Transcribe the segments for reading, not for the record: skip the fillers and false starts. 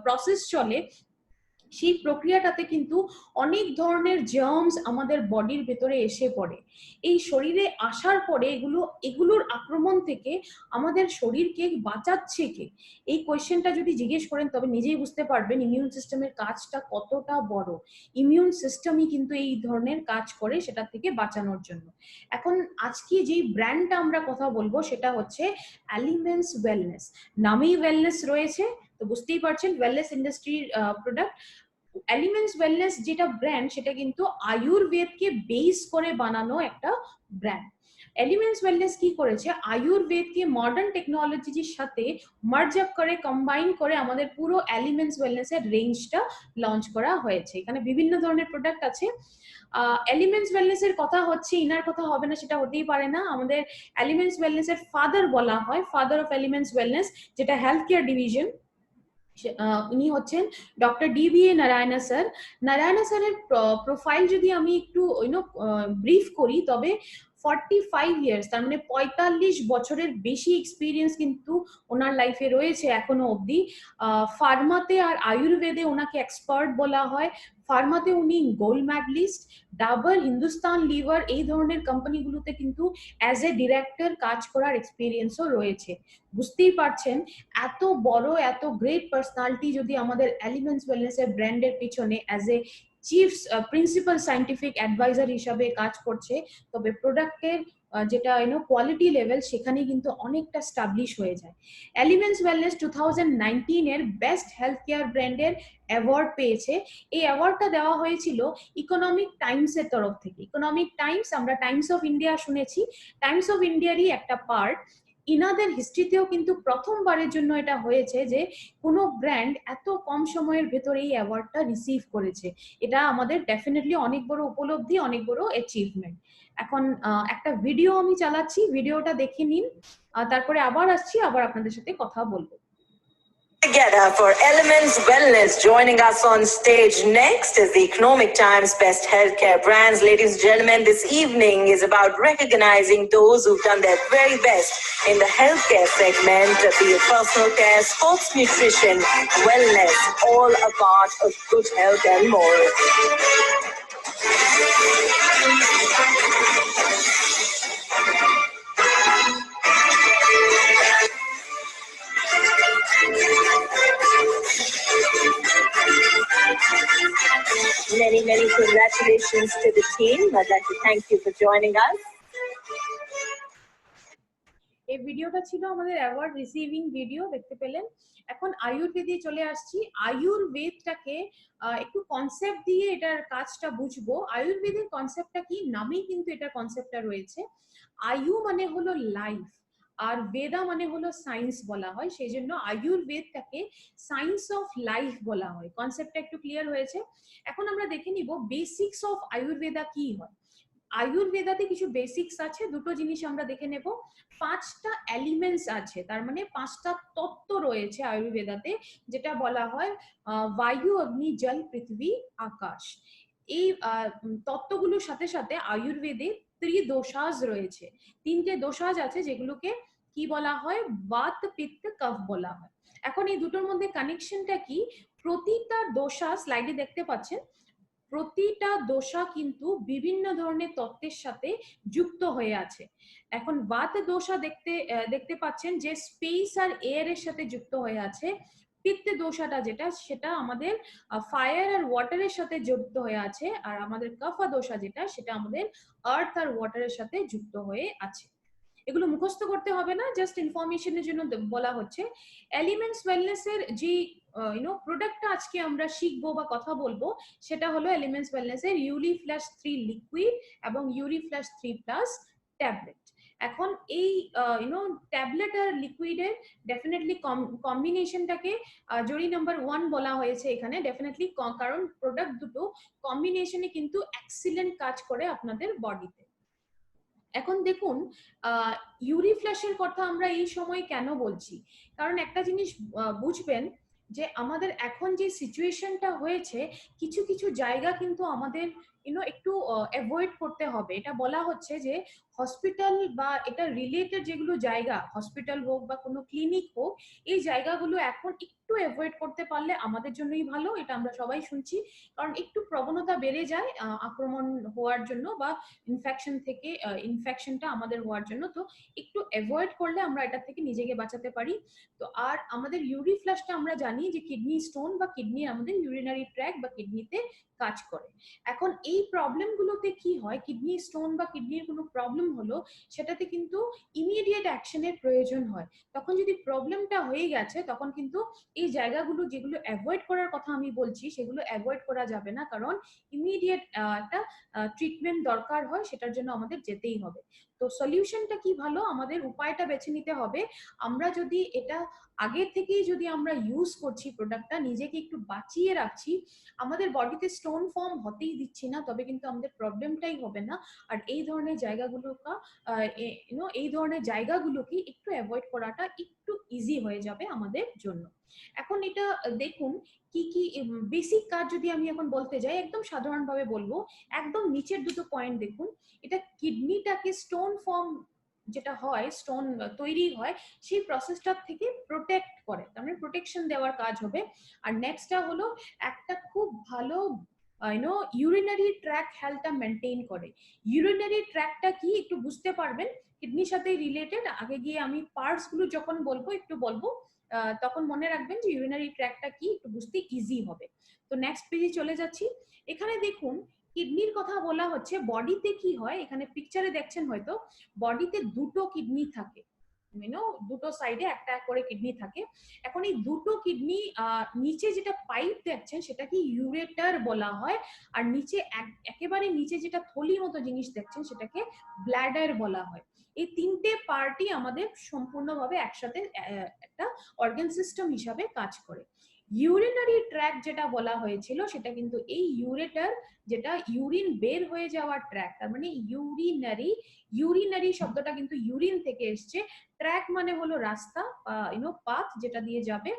Process চলে, সেই প্রক্রিয়াটাতে কিন্তু অনেক ধরনের জার্মস আমাদের বডির ভেতরে এসে পড়ে। এই শরীরে আসার পরে এগুলোর আক্রমণ থেকে আমাদের শরীরকে বাঁচাচ্ছে কে? এই কোয়েশ্চেনটা যদি জিজ্ঞেস করেন তবে নিজেই বুঝতে পারবেন ইমিউন সিস্টেমের কাজটা কতটা বড়। ইমিউন সিস্টেমই কিন্তু এই ধরনের কাজ করে সেটা থেকে বাঁচানোর জন্য। এখন আজকে যেই ব্র্যান্ডটা আমরা কথা বলবো সেটা হচ্ছে এলিমেন্টস ওয়েলনেস। নামেই ওয়েলনেস রয়েছে, তো বুঝতেই পারছেন ওয়েলনেস ইন্ডাস্ট্রির প্রোডাক্ট। এলিমেন্টস ওয়েলনেস যেটা ব্র্যান্ড সেটা কিন্তু আয়ুর্বেদকে বেস করে বানানো একটা ব্র্যান্ড। এলিমেন্টস ওয়েলনেস কি করেছে, আয়ুর্বেদকে মডার্ন টেকনোলজির সাথে মার্জ আপ করে, কম্বাইন করে আমাদের পুরো এলিমেন্টস ওয়েলনেস এর রেঞ্জটা লঞ্চ করা হয়েছে। এখানে বিভিন্ন ধরনের প্রোডাক্ট আছে। এলিমেন্টস ওয়েলনেস এর কথা হচ্ছে, ইনার কথা হবে না সেটা হতেই পারে না। আমাদের এলিমেন্টস ওয়েলনেস এর ফাদার বলা হয়, ফাদার অফ এলিমেন্টস ওয়েলনেস, যেটা হেলথ কেয়ার ডিভিশন। উনি হচ্ছেন ডক্টর ডিভিএ নারায়ণা স্যার। নারায়ণা স্যারের প্রোফাইল যদি আমি একটু ব্রিফ করি তবে 45 ইয়ার্স, তার মানে 45 বছরের বেশি এক্সপিরিয়েন্স কিন্তু ওনার লাইফে রয়েছে এখনো অবধি। ফার্মাতে আর আয়ুর্বেদে ওনাকে এক্সপার্ট বলা হয়। ফার্মাতে উনি gold medallist, Dabur, Hindustan liver এই ধরনের কোম্পানিগুলোতে কিন্তু অ্যাজ এ ডিরেক্টর কাজ করার এক্সপিরিয়েন্সও রয়েছে। বুঝতেই পারছেন এত বড় এত গ্রেট পার্সোনালিটি যদি আমাদের এলিমেন্টস ওয়েলনেস এর ব্র্যান্ডের পিছনে as a chief principal scientific advisor হিসাবে কাজ করছে, তবে প্রোডাক্টের যেটা কোয়ালিটি লেভেল সেখানে কিন্তু অনেকটা স্টাবলিশ হয়ে যায়। এলিমেন্টস ওয়েলনেস 2019 এর বেস্ট হেলথ কেয়ার ব্র্যান্ডের অ্যাওয়ার্ড পেয়েছে। এই অ্যাওয়ার্ডটা দেওয়া হয়েছিল ইকোনমিক টাইমস এর তরফ থেকে। ইকোনমিক টাইমস, আমরা টাইমস অফ ইন্ডিয়া শুনেছি, টাইমস অফ ইন্ডিয়ারই একটা পার্ট। ইনাদের হিস্ট্রিতেও কিন্তু প্রথমবারের জন্য এটা হয়েছে যে কোনো ব্র্যান্ড এত কম সময়ের ভেতরে এই অ্যাওয়ার্ডটা রিসিভ করেছে। এটা আমাদের ডেফিনেটলি অনেক বড় উপলব্ধি, অনেক বড় অ্যাচিভমেন্ট। এখন একটা ভিডিও আমি চালাচ্ছি, ভিডিওটা দেখে নিন, তারপরে আবার আসছি, আবার আপনাদের সাথে কথা বলবো। Together for Elements Wellness. Joining us on stage next is the Economic Times Best Healthcare Brands. Ladies and gentlemen, this evening is about recognizing those who've done their very best in the healthcare segment, be it personal care, sports nutrition, wellness, all a part of good health and more. Many congratulations to the team. I'd like to thank you for joining us. এই ভিডিওটা ছিল আমাদের award receiving video, দেখতে পেলেন। এখন আয়ুর্বেদে চলে আসছি। আয়ুর্বেদটাকে একটু কনসেপ্ট দিয়ে এটার কাজটা বুঝবো। আয়ুর্বেদের কনসেপ্টটা কি, নামেই কিন্তু এটার কনসেপ্টটা রয়েছে। আয়ু মানে হলো লাইফ, আর বেদা মানে হলো সায়েন্স বলা হয়, সেই জন্য আয়ুর্বেদটাকে সায়েন্স অফ লাইফ বলা হয়। কনসেপ্টটা একটু ক্লিয়ার হয়েছে। এখন আমরা দেখে নিব বেসিক্স অফ আয়ুর্বেদা কি হয়। আয়ুর্বেদাতে কিছু বেসিক্স আছে, দুটো জিনিস আমরা দেখে নেব। 5টা এলিমেন্টস আছে, তার মানে 5টা তত্ত্ব রয়েছে আয়ুর্বেদাতে, যেটা বলা হয় বায়ু, অগ্নি, জল, পৃথিবী, আকাশ। এই তত্ত্বগুলোর সাথে সাথে আয়ুর্বেদে ত্রিদোষাজ রয়েছে। 3টে দোষাজ আছে যেগুলোকে কি বলা হয়, বাত, পিত্ত, কফ বলা হয়। এখন এই দুটোর মধ্যে কানেকশনটা কি, প্রতিটা দোষা স্লাইডে দেখতে পাচ্ছেন, প্রতিটা দোষা কিন্তু বিভিন্ন ধরনের তত্ত্বের সাথে যুক্ত হয়ে আছে। এখন বাত দোষা দেখতে পাচ্ছেন যে স্পেস আর এয়ার এর সাথে যুক্ত হয়ে আছে। পিত্ত দোষাটা যেটা, সেটা আমাদের ফায়ার আর ওয়াটারের সাথে যুক্ত হয়ে আছে। আর আমাদের কফা দোষা যেটা, সেটা আমাদের আর্থ আর ওয়াটারের সাথে যুক্ত হয়ে আছে। এগুলো মুখস্থ করতে হবে না, জাস্ট ইনফরমেশনের জন্য বলা হচ্ছে। এলিমেন্টস ওয়েলনেস এর যে প্রোডাক্টটা আজকে আমরা শিখবো বা কথা বলবো, সেটা হলো এলিমেন্টস ওয়েলনেস এর ইউরি ফ্ল্যাশ 3 লিকুইড এবং ইউরি ফ্ল্যাশ 3 প্লাস ট্যাবলেট। এখন এই ট্যাবলেট আর লিকুইডের ডেফিনেটলি কম্বিনেশনটাকে জড়ি নাম্বার 1 বলা হয়েছে এখানে, ডেফিনেটলি, কারণ প্রোডাক্ট দুটো কম্বিনেশনে কিন্তু এক্সিলেন্ট কাজ করে আপনাদের বডিতে। এখন দেখুন, ইউরি ফ্ল্যাশের কথা আমরা এই সময় কেন বলছি, কারণ একটা জিনিস বুঝবেন যে আমাদের এখন যে সিচুয়েশনটা হয়েছে, কিছু কিছু জায়গা কিন্তু আমাদের একটু অ্যাভয়েড করতে হবে। এটা বলা হচ্ছে যে হসপিটাল বা এটা রিলেটেড যেগুলো জায়গা, হসপিটাল হোক বা কোনো ক্লিনিক হোক, এই জায়গাগুলো এখন একটু অ্যাভয়েড করতে পারলে আমাদের জন্যই ভালো। এটা আমরা সবাই শুনছি, কারণ একটু প্রবণতা বেড়ে যায় আক্রমণ হওয়ার জন্য বা ইনফেকশনটা আমাদের হওয়ার জন্য। তো একটু অ্যাভয়েড করলে আমরা এটা থেকে নিজেকে বাঁচাতে পারি। তো আর আমাদের ইউরি ফ্লাশটা আমরা জানি যে কিডনি স্টোন বা কিডনি আমাদের ইউরিনারি ট্র্যাক বা কিডনিতে কাজ করে। এখন এই প্রবলেমগুলোতে কি হয়, কিডনি স্টোন বা কিডনির কোনো প্রবলেম হলো, সেটাতে কিন্তু ইমিডিয়েট অ্যাকশনের প্রয়োজন হয়। তখন যদি প্রবলেমটা হয়ে গেছে, তখন কিন্তু এই জায়গাগুলো যেগুলো অ্যাভয়েড করার কথা আমি বলছি, সেগুলো অ্যাভয়েড করা যাবে না, কারণ ইমিডিয়েট একটা ট্রিটমেন্ট দরকার হয়, সেটার জন্য আমাদের যেতেই হবে। তো সলিউশনটা কি, ভালো আমাদের উপায়টা বেছে নিতে হবে। আমরা যদি এটা আগে থেকেই যদি আমরা ইউজ করছি প্রোডাক্টটা, নিজেকে একটু বাঁচিয়ে রাখছি, আমাদের বডিতে স্টোন ফর্ম হতেই দিচ্ছি না, তবে কিন্তু আমাদের প্রবলেমটাই হবে না। আর এই ধরনের জায়গাগুলোকে একটু অ্যাভয়েড করাটা একটু ইজি হয়ে যাবে আমাদের জন্য। এখন এটা দেখুন কি কি বেসিক কাজ যদি আমি এখন বলতে যাই, একদম সাধারণভাবে বলবো। একদম নিচের দুটো পয়েন্ট দেখুন। এটা কিডনিটাকে স্টোন ফর্ম যেটা হয়, স্টোন তৈরি হয়, সেই প্রসেসটার থেকে প্রোটেক্ট করে, তার মানে প্রোটেকশন দেওয়ার কাজ হবে। আর নেক্সটটা হলো একটা খুব ভালো ইউরিনারি ট্র্যাক হেলথটা মেনটেন করে। ইউরিনারি ট্র্যাকটা কি একটু বুঝতে পারবেন, কিডনির সাথে রিলেটেড। আগে গিয়ে আমি পার্টস গুলো যখন বলবো একটু বলবো, তখন মনে রাখবেন যে ইউরিনারি ট্র্যাকটা কি, একটু বুঝতে ইজি হবে। তো নেক্সট পেজে চলে যাচ্ছি। এখানে দেখুন কিডনির কথা বলা হচ্ছে। বডিতে কি হয়, এখানে পিকচারে দেখছেন হয়তো, বডিতে দুটো কিডনি থাকে, দুটো সাইডে একটা করে কিডনি থাকে। এখন এই দুটো কিডনি নিচে যেটা পাইপ দেখছেন সেটাকে ইউরেটার বলা হয়, আর নিচে একেবারে নিচে যেটা থলি মতো জিনিস দেখছেন সেটাকে ব্ল্যাডার বলা হয়। এই তিনটে পার্টই আমাদের সম্পূর্ণভাবে একসাথে একটা অর্গান সিস্টেম হিসাবে কাজ করে। ইউরিনারি ট্র্যাক যেটা বলা হয়েছিল, সেটা কিন্তু এই ইউরেটার, যেটা ইউরিন বের হয়ে যাওয়ার ট্র্যাক, তার মানে ইউরিনারি শব্দটা কিন্তু ইউরিন থেকে এসছে। ট্র্যাক মানে হলো রাস্তা, পাথ যেটা দিয়ে যাবে।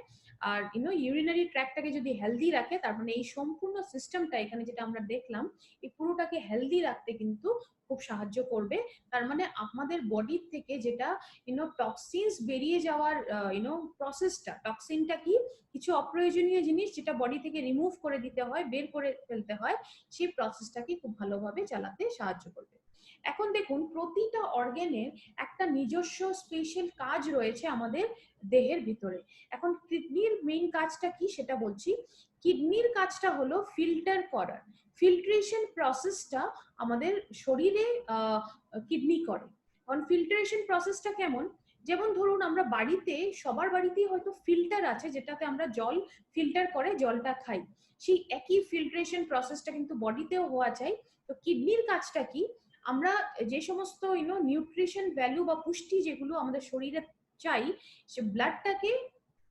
আর ইউরিনারি ট্র্যাকটাকে যদি হেলদি রাখে, তার মানে এই সম্পূর্ণ সিস্টেমটা এখানে যেটা আমরা দেখলাম, এই পুরোটাকে হেলদি রাখতে কিন্তু খুব সাহায্য করবে। তার মানে আমাদের বডির থেকে যেটা টক্সিনস বেরিয়ে যাওয়ার প্রসেসটা, টক্সিনটা কি, কিছু অপ্রয়োজনীয় জিনিস যেটা বডি থেকে রিমুভ করে দিতে হয়, বের করে ফেলতে হয়, সেই প্রসেসটাকে খুব ভালোভাবে চালাতে সাহায্য করবে। এখন দেখুন প্রতিটা অর্গানের একটা নিজস্ব স্পেশাল কাজ রয়েছে আমাদের দেহের ভিতরে। এখন কিডনির মেইন কাজটা কি সেটা বলছি। কিডনির কাজটা হলো ফিল্টার করার, ফিল্ট্রেশন প্রসেসটা আমাদের শরীরে কিডনি করে। কারণ ফিল্ট্রেশন প্রসেসটা কেমন, যেমন ধরুন আমরা বাড়িতে, সবার বাড়িতেই হয়তো ফিল্টার আছে, যেটাতে আমরা জল ফিল্টার করে জলটা খাই। সেই একই ফিল্ট্রেশন প্রসেসটা কিন্তু বডিতেও হওয়া চাই। তো কিডনির কাজটা কি, আমরা যে সমস্ত নিউট্রিশন ভ্যালু বা পুষ্টি যেগুলো আমাদের শরীরে চাই, সে ব্লাডটাকে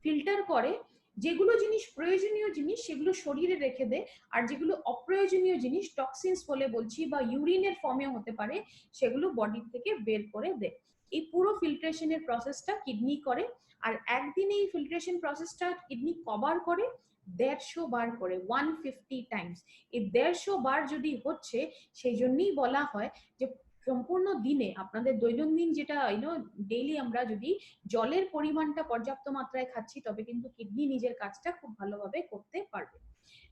ফিল্টার করে। যেগুলো জিনিস প্রয়োজনীয় জিনিস সেগুলো শরীরে রেখে দেয়, আর যেগুলো অপ্রয়োজনীয় জিনিস, টক্সিনস বলে বলছি বা ইউরিনের ফর্মে হতে পারে, সেগুলো বডি থেকে বের করে দেয়। এই পুরো ফিল্ট্রেশনের প্রসেসটা কিডনি করে। আর একদিনে এই ফিল্ট্রেশন প্রসেসটা কিডনি কবার করে, 150 বার করে, 150 টাইমস। এই 150 বার যদি হচ্ছে, সেই জন্যই বলা হয় যে সম্পূর্ণ দিনে আপনাদের দৈনন্দিন যেটা ডেইলি আমরা যদি জলের পরিমাণটা পর্যাপ্ত মাত্রায় খাচ্ছি, তবে কিন্তু কিডনি নিজের কাজটা খুব ভালোভাবে করতে পারবে।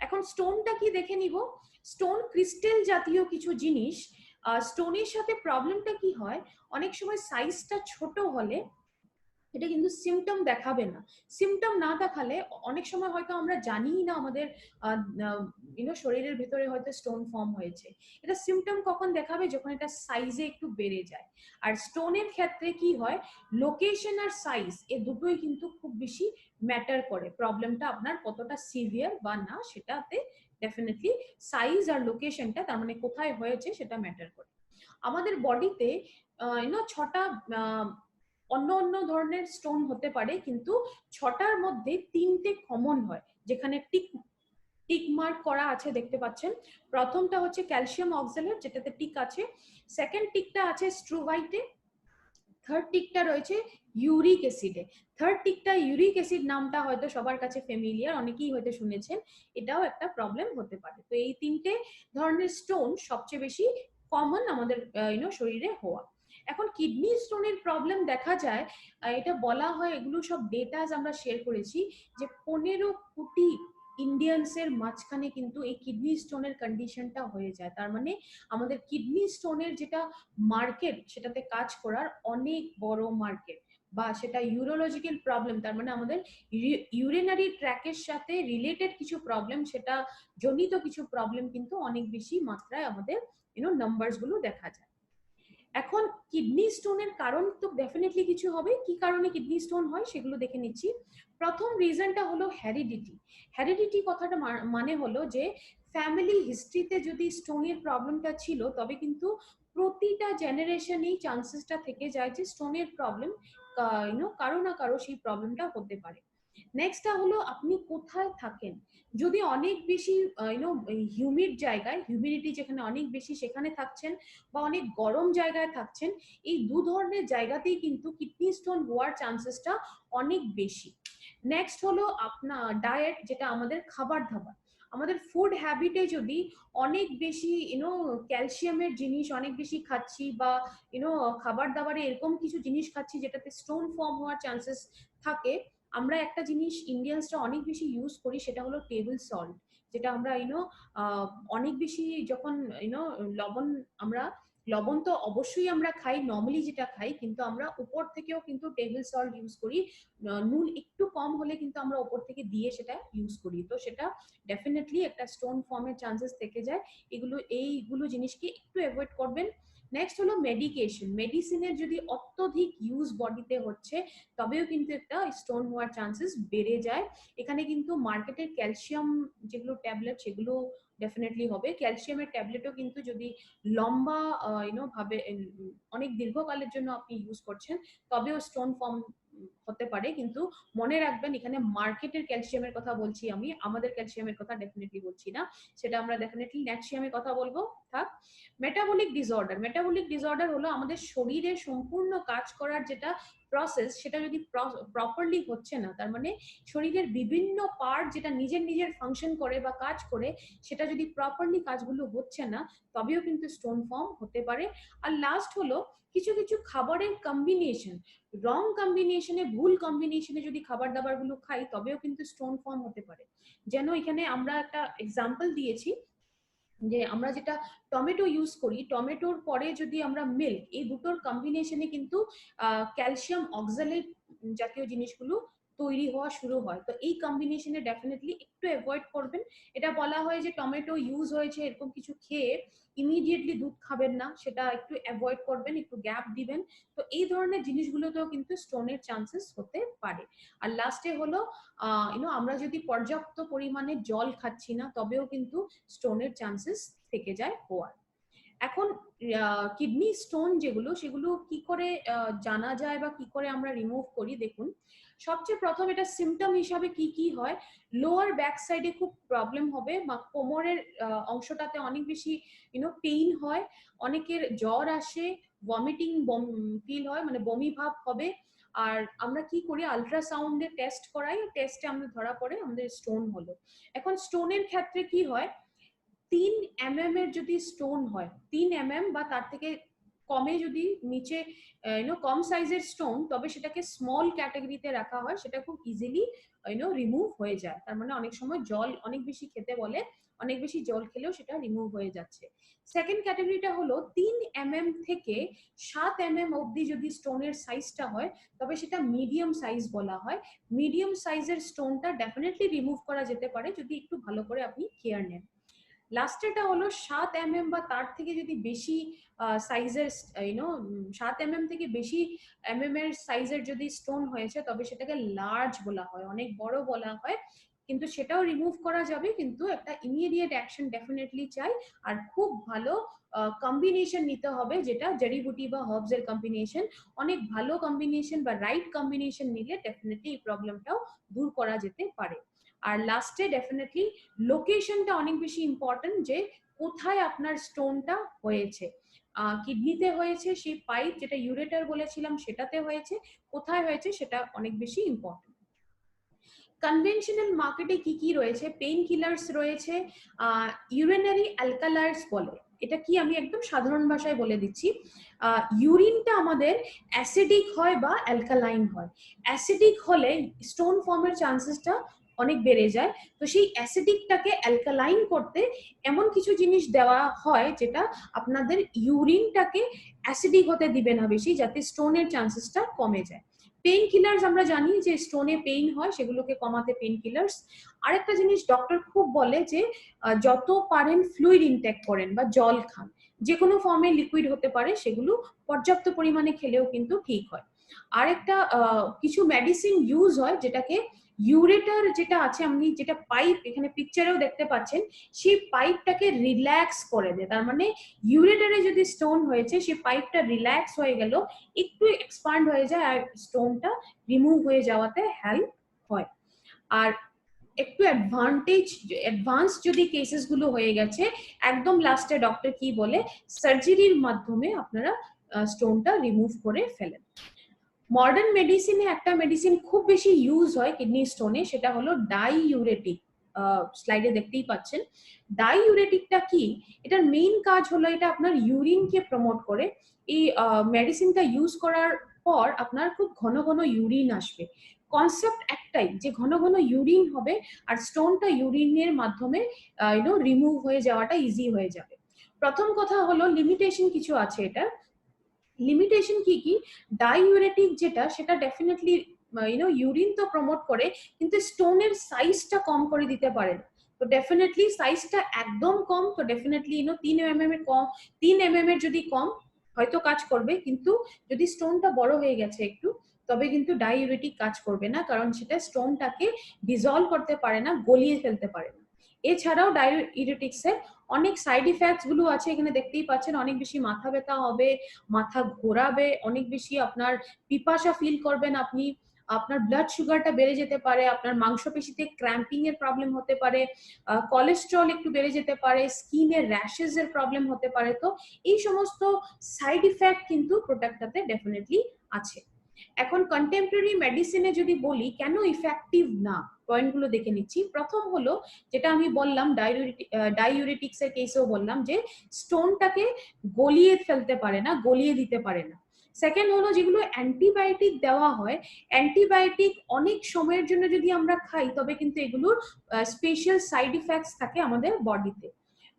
এখন স্টোনটা কি দেখে নিব। স্টোন ক্রিস্টাল জাতীয় কিছু জিনিস। স্টোনের সাথে প্রবলেমটা কি হয়, অনেক সময় সাইজটা ছোট হলে এটা কিন্তু সিমটম দেখাবে না। সিমটম না দেখালে অনেক সময় হয়তো আমরা জানিই না আমাদের শরীরের ভিতরে হয়তো স্টোন ফর্ম হয়েছে। এটা সিমটম কখন দেখাবে, যখন এটা সাইজে একটু বেড়ে যায়। আর স্টোনের ক্ষেত্রে কি হয়, লোকেশন আর সাইজ এ দুটোই কিন্তু খুব বেশি ম্যাটার করে প্রবলেমটা আপনার কতটা সিভিয়ার বা না, সেটাতে ডেফিনেটলি সাইজ আর লোকেশনটা, তার মানে কোথায় হয়েছে, সেটা ম্যাটার করে। আমাদের বডিতে 6টা অন্য অন্য ধরনের স্টোন হতে পারে, কিন্তু 6টার মধ্যে 3টে কমন হয়, যেখানে টিক মার্ক করা আছে দেখতে পাচ্ছেন। প্রথমটা হচ্ছে ক্যালসিয়াম অক্সালেট, যেটাতে টিক আছে। সেকেন্ড টিকটা আছে স্ট্রুভাইটে। থার্ড টিকটা রয়েছে ইউরিক অ্যাসিডে। থার্ড টিকটা ইউরিক অ্যাসিড নামটা হয়তো সবার কাছে ফ্যামিলিয়ার, অনেকেই হয়তো শুনেছেন, এটাও একটা প্রবলেম হতে পারে। তো এই তিনটে ধরনের স্টোন সবচেয়ে বেশি কমন আমাদের শরীরে হওয়া। এখন কিডনি স্টোনের প্রবলেম দেখা যায়, এটা বলা হয়, এগুলো সব ডেটাস আমরা শেয়ার করেছি, যে 15 কোটি ইন্ডিয়ানসের মাঝখানে কিন্তু এই কিডনি স্টোনের কন্ডিশনটা হয়ে যায়। তার মানে আমাদের কিডনি স্টোনের যেটা মার্কেট, সেটাতে কাজ করার অনেক বড় মার্কেট, বা সেটা ইউরোলজিক্যাল প্রবলেম, তার মানে আমাদের ইউরিনারি ট্র্যাকের সাথে রিলেটেড কিছু প্রবলেম, সেটা জনিত কিছু প্রবলেম কিন্তু অনেক বেশি মাত্রায় আমাদের নাম্বারস গুলো দেখা যায়। এখন কিডনি স্টোনের কারণ তো ডেফিনেটলি কিছু হবে, কি কারণে কিডনি স্টোন হয় সেগুলো দেখে নিচ্ছি। প্রথম রিজনটা হলো হেরিডিটি। হেরিডিটি কথাটা মানে হলো যে ফ্যামিলি হিস্ট্রিতে যদি স্টোনের প্রবলেমটা ছিল, তবে কিন্তু প্রতিটা জেনারেশনেই চান্সেসটা থেকে যায় যে স্টোনের প্রবলেম কারো না কারো সেই প্রবলেমটা হতে পারে। নেক্সটটা হলো আপনি কোথায় থাকেন। যদি অনেক বেশি হিউমিড জায়গায়, হিউমিডিটি যেখানে অনেক বেশি সেখানে থাকছেন, বা অনেক গরম জায়গায় থাকছেন, এই দু ধরনের জায়গাতেই কিন্তু কিডনি স্টোন হওয়ার চান্সেসটা অনেক বেশি। নেক্সট হলো আপনার ডায়েট, যেটা আমাদের খাবার দাবার, আমাদের ফুড হ্যাবিটে যদি অনেক বেশি ক্যালসিয়ামের জিনিস অনেক বেশি খাচ্ছি, বা খাবার দাবারে এরকম কিছু জিনিস খাচ্ছি যেটাতে স্টোন ফর্ম হওয়ার চান্সেস থাকে। আমরা একটা জিনিস ইন্ডিয়ানসরা অনেক বেশি ইউজ করি, সেটা হলো টেবিল সল্ট, যেটা আমরা অনেক বেশি যখন লবণ, আমরা লবণ তো অবশ্যই আমরা খাই, নর্মালি যেটা খাই, কিন্তু আমরা উপর থেকেও কিন্তু টেবিল সল্ট ইউজ করি। নুন একটু কম হলে কিন্তু আমরা উপর থেকে দিয়ে সেটা ইউজ করি, তো সেটা ডেফিনেটলি একটা স্টোন ফর্মের চান্সেস থেকে যায়। এইগুলো জিনিসকে একটু অ্যাভয়েড করবেন। নেক্সট হলো মেডিকেশন, মেডিসিনের যদি অত্যধিক ইউজ বডিতে হচ্ছে, তবেও কিন্তু একটা স্টোন হওয়ার চান্সেস বেড়ে যায়। এখানে কিন্তু মার্কেটের ক্যালসিয়াম যেগুলো ট্যাবলেট, সেগুলো ডেফিনেটলি হবে। ক্যালসিয়ামের ট্যাবলেটও কিন্তু যদি লম্বা ভাবে অনেক দীর্ঘকালের জন্য আপনি ইউজ করছেন, তবেও স্টোন ফর্ম হতে পারে। কিন্তু মনে রাখবেন, এখানে মার্কেটের ক্যালসিয়ামের কথা বলছি আমি, আমাদের ক্যালসিয়ামের কথা ডেফিনেটলি বলছি না, সেটা আমরা ডেফিনেটলি ন্যাটসিয়ামের কথা বলবো। থাক। মেটাবলিক ডিসঅর্ডার, মেটাবলিক ডিসঅর্ডার হলো আমাদের শরীরে সম্পূর্ণ কাজ করার যেটা প্রসেস, সেটা যদি প্রপারলি হচ্ছে না, তার মানে শরীরের বিভিন্ন পার্ট যেটা নিজের নিজের ফাংশন করে বা কাজ করে, সেটা যদি প্রপারলি কাজগুলো হচ্ছে না, তবেও কিন্তু স্টোন ফর্ম হতে পারে। আর লাস্ট হলো কিছু কিছু খাবারের কম্বিনেশন, রং কম্বিনেশনে, ভুল কম্বিনেশনে যদি খাবার দাবার গুলো খাই, তবেও কিন্তু স্টোন ফর্ম হতে পারে। যেন এখানে আমরা একটা এক্সাম্পল দিয়েছি, যে আমরা যেটা টমেটো ইউজ করি, টমেটোর পরে যদি আমরা মিল্ক, এই দুটোর কম্বিনেশনে কিন্তু ক্যালসিয়াম অক্সালেট জাতীয় জিনিসগুলো তৈরি হওয়া শুরু হয়। তো এই কম্বিনেশনে ডেফিনেটলি একটু অ্যাভয়েড করবেন। এটা বলা হয় যে টমেটো ইউজ হয়েছে এরকম কিছু খেয়ে ইমিডিয়েটলি দুধ খাবেন না, সেটা একটু অ্যাভয়েড করবেন, একটু গ্যাপ দিবেন। তো এই ধরনের জিনিসগুলোতেও কিন্তু স্টোনের চান্সেস হতে পারে। আর লাস্টে হলো আমরা যদি পর্যাপ্ত পরিমাণে জল খাচ্ছি না, তবেও কিন্তু স্টোনের চান্সেস থেকে যায় হওয়ার। এখন কিডনি স্টোন যেগুলো, সেগুলো কি করে জানা যায় বা কি করে আমরা রিমুভ করি, দেখুন। সবচেয়ে প্রথম এটা সিমটম হিসাবে কি কি হয়, লোয়ার ব্যাক সাইডে খুব প্রবলেম হবে, বা কোমরের অংশটাতে অনেক বেশি পেইন হয়, অনেকের জ্বর আসে, ভমিটিং ফিল হয়, মানে বমি ভাব হবে। আর আমরা কি করি, আলট্রাসাউন্ডে টেস্ট করাই, টেস্টে আমরা ধরা পড়ে আমাদের স্টোন হলো। এখন স্টোনের ক্ষেত্রে কি হয়, 3 mm এর যদি স্টোন হয়, 3 mm বা তার থেকে কমে যদি নিচে কম সাইজের স্টোন, তবে সেটাকে স্মল ক্যাটাগরিতে রাখা হয়, সেটা খুব ইজিলি রিমুভ হয়ে যায়। তার মানে অনেক সময় জল অনেক বেশি খেতে বলে, অনেক বেশি জল খেলেও সেটা রিমুভ হয়ে যাচ্ছে। সেকেন্ড ক্যাটাগরিটা হলো 3 mm থেকে 7 mm অবধি যদি স্টোনের সাইজটা হয়, তবে সেটা মিডিয়াম সাইজ বলা হয়। মিডিয়াম সাইজের স্টোনটা ডেফিনেটলি রিমুভ করা যেতে পারে যদি একটু ভালো করে আপনি কেয়ার নেন। লাস্টেরটা হলো 7 mm বা তার থেকে যদি বেশি সাইজের 7 mm থেকে বেশি এর সাইজের যদি স্টোন হয়েছে, তবে সেটাকে লার্জ বলা হয়, অনেক বড় বলা হয়। কিন্তু সেটাও রিমুভ করা যাবে, কিন্তু একটা ইমিডিয়েট অ্যাকশন ডেফিনেটলি চাই। আর খুব ভালো কম্বিনেশন নিতে হবে, যেটা জড়িবুটি বা হার্বস এর কম্বিনেশন, অনেক ভালো কম্বিনেশন বা রাইট কম্বিনেশন নিলে ডেফিনেটলি এই প্রবলেমটাও দূর করা যেতে পারে। আর লাস্টে ডেফিনেটলি লোকেশনটা অনেক বেশি ইম্পর্টেন্ট, যে কোথায় আপনার স্টোনটা হয়েছে। কিডনিতে হয়েছে, সেই পাইপ যেটা ইউরেটার বলেছিলাম সেটাতে হয়েছে, কোথায় হয়েছে সেটা অনেক বেশি ইম্পর্টেন্ট। কনভেনশনাল মার্কেটে কি কি রয়েছে? পেইন কিলার্স রয়েছে, ইউরিনারি অ্যালকালাইডস বলে। এটা কি আমি একদম সাধারণ ভাষায় বলে দিচ্ছি। ইউরিনটা আমাদের অ্যাসিডিক হয় বা অ্যালকালাইন হয়। অ্যাসিডিক হলে স্টোন ফর্মের চান্সেসটা অনেক বেড়ে যায়। তো সেই অ্যাসিডিকটাকে অ্যালকালাইন করতে এমন কিছু জিনিস দেওয়া হয় যেটা আপনাদের ইউরিনটাকে অ্যাসিডিক হতে দিবে না বেশি, যাতে স্টোনের চান্সেসটা কমে যায়। পেইন কিলার্স আমরা জানি যে স্টোনে পেইন হয়, সেগুলোকে কমাতে পেইন কিলার্স। আরেকটা জিনিস ডক্টর খুব বলে যে যত পারেন ফ্লুইড ইনটেক করেন বা জল খান, যে কোনো ফর্মে লিকুইড হতে পারে, সেগুলো পর্যাপ্ত পরিমাণে খেলেও কিন্তু ঠিক হয়। আরেকটা কিছু মেডিসিন ইউজ হয় যেটাকে ইউরেটার যেটা আছে, আপনি যেটা পাইপ এখানে পিকচারেও দেখতে পাচ্ছেন, সেই পাইপটাকে রিল্যাক্স করে দেয়। তার মানে ইউরেটারে যদি স্টোন হয়েছে, সেই পাইপটা রিল্যাক্স হয়ে গেল, একটু এক্সপান্ড হয়ে যায় আর স্টোনটা রিমুভ হয়ে যাওয়াতে হেল্প হয়। আর একটু অ্যাডভান্স যদি কেসেস গুলো হয়ে গেছে, একদম লাস্টে ডক্টর কি বলে, সার্জারির মাধ্যমে আপনারা স্টোনটা রিমুভ করে ফেলেন। মডার্ন মেডিসিনে একটা মেডিসিন খুব বেশি ইউজ হয় কিডনি স্টোনে, সেটা হলো ডাইইউরেটিক। স্লাইডে দেখতেই পাচ্ছেন। ডাইইউরেটিকটা কি? এটার মেইন কাজ হলো এটা আপনার ইউরিনকে প্রমোট করে। এই মেডিসিনটা ইউজ করার পর আপনার খুব ঘন ঘন ইউরিন আসবে। কনসেপ্ট একটাই, যে ঘন ঘন ইউরিন হবে আর স্টোনটা ইউরিনের মাধ্যমে রিমুভ হয়ে যাওয়াটা ইজি হয়ে যাবে। প্রথম কথা হলো লিমিটেশন কিছু আছে এটা। লিমিটেশন কি কি? ডাইউরেটিক যেটা, সেটা ডেফিনেটলি ইউরিন তো প্রমোট করে, কিন্তু স্টোনের সাইজটা কম করে দিতে পারে না। তো ডেফিনেটলি সাইজটা একদম কম, তো ডেফিনেটলি 3 mm এর কম, 3 mm এর যদি কম হয়তো কাজ করবে, কিন্তু যদি স্টোনটা বড় হয়ে গেছে একটু, তবে কিন্তু ডাইউরেটিক কাজ করবে না, কারণ সেটা স্টোনটাকে ডিজলভ করতে পারে না, গলিয়ে ফেলতে পারে না। এছাড়াও ডাইউরেটিক্স এর অনেক সাইড ইফেক্টস গুলো আছে, এখানে দেখতেই পাচ্ছেন। অনেক বেশি মাথা ব্যথা হবে, মাথা ঘোরাবে, অনেক বেশি আপনার পিপাসা ফিল করবেন আপনি, আপনার ব্লাড সুগারটা বেড়ে যেতে পারে, আপনার মাংসপেশিতে ক্র্যাম্পিং এর প্রবলেম হতে পারে, কোলেস্ট্রল একটু বেড়ে যেতে পারে, স্কিনের র্যাশেস এর প্রবলেম হতে পারে। তো এই সমস্ত সাইড ইফেক্ট কিন্তু প্রোডাক্টটাতে ডেফিনেটলি আছে। এখন কন্টেম্পোরারি মেডিসিনে যদি বলি কেন ইফেক্টিভ না, পয়েন্টগুলো দেখে নিচ্ছি। প্রথম হলো যেটা আমি বললাম, ডাইউরেটিক্স এর কেসেও বললাম যে স্টোনটাকে গলিয়ে ফেলতে পারে না, গলিয়ে দিতে পারে না। সেকেন্ড হলো যেগুলো অ্যান্টিবায়োটিক দেওয়া হয়, অ্যান্টিবায়োটিক অনেক সময়ের জন্য যদি আমরা খাই, তবে কিন্তু এগুলোর স্পেশাল সাইড ইফেক্টস থাকে আমাদের বডিতে।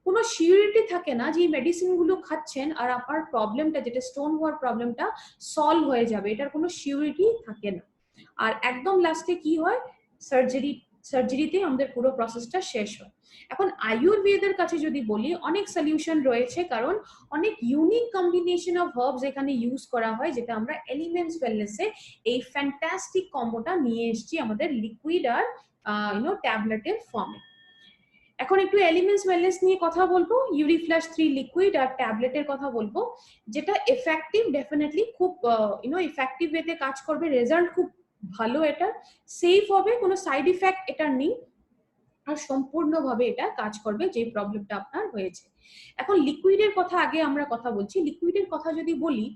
কোনো সিউরিটি থাকে না যে এই মেডিসিন গুলো খাচ্ছেন আর আপনার প্রবলেমটা, যেটা স্টোন হওয়ার প্রবলেমটা, সলভ হয়ে যাবে, এটার কোনো সিউরিটি থাকে না। আর একদম লাস্টে কি হয়, সার্জারিতে আমাদের পুরো প্রসেসটা শেষ হয়। এখন আয়ুর্বেদের কাছে যদি বলি, অনেক সলিউশন রয়েছে, কারণ অনেক ইউনিক কম্বিনেশন অফ হার্বস এখানে ইউজ করা হয়, যেটা আমরা এলিমেন্টস ওয়েলনেসে এই ফ্যান্টাস্টিক কম্বোটা নিয়ে এসেছি আমাদের লিকুইড আর ট্যাবলেটের ফর্মে। এখন একটু এলিমেন্টস ওয়েলনেস নিয়ে কথা বলবো, ইউরিফ্লাশ 3 লিকুইড আর ট্যাবলেটের কথা বলবো, যেটা এফেক্টিভ, ডেফিনেটলি খুব ইফেক্টিভ ওয়েতে কাজ করবে, রেজাল্ট খুব ভালো, এটা সেফ হবে, কোনো সাইড ইফেক্ট এটার নেই, আর সম্পূর্ণভাবে এটা কাজ করবে যে প্রবলেমটা আপনার হয়েছে। এখন লিকুইডের কথা আগে আমরা কথা বলছি। লিকুইডের কথা যদি বলি,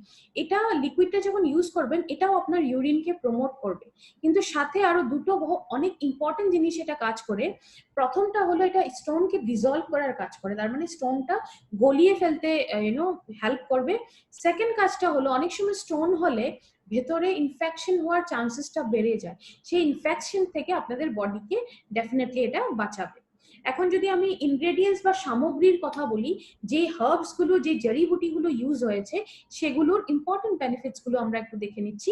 এটা লিকুইডটা যখন ইউজ করবেন, এটাও আপনার ইউরিনকে প্রমোট করবে, কিন্তু সাথে আরো দুটো অনেক ইম্পর্টেন্ট জিনিস এটা কাজ করে। প্রথমটা হলো এটা স্টোনকে ডিজলভ করার কাজ করে, তার মানে স্টোনটা গলিয়ে ফেলতে হেল্প করবে। সেকেন্ড কাজটা হলো অনেক সময় স্টোন হলে ভেতরে ইনফেকশন হওয়ার চান্সেসটা বেড়ে যায়, সেই ইনফেকশন থেকে আপনাদের বডিকে ডেফিনেটলি এটা বাঁচাবে। এখন যদি আমি ইনগ্রেডিয়েন্টস বা সামগ্রীর কথা বলি, যে হার্বস গুলো, যে জড়িবুটি গুলো ইউজ হয়েছে, সেগুলোর ইম্পর্টেন্ট বেনিফিটস গুলো আমরা একটু দেখে নিচ্ছি।